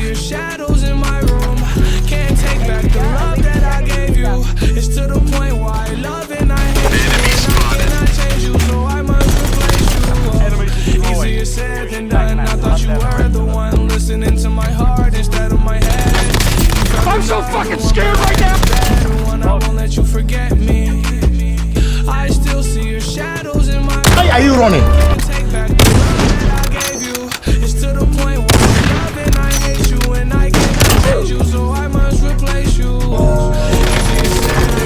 your shadows in my room. Can't take back the love that I gave you. It's to the point where I love and I hate you. And I cannot change you, so I must replace you. Easier said than done. I thought you were the one listening to my heart instead of my head. I'm so fucking scared right now. I won't let you forget me. I still see your shadows in my. Why are you running?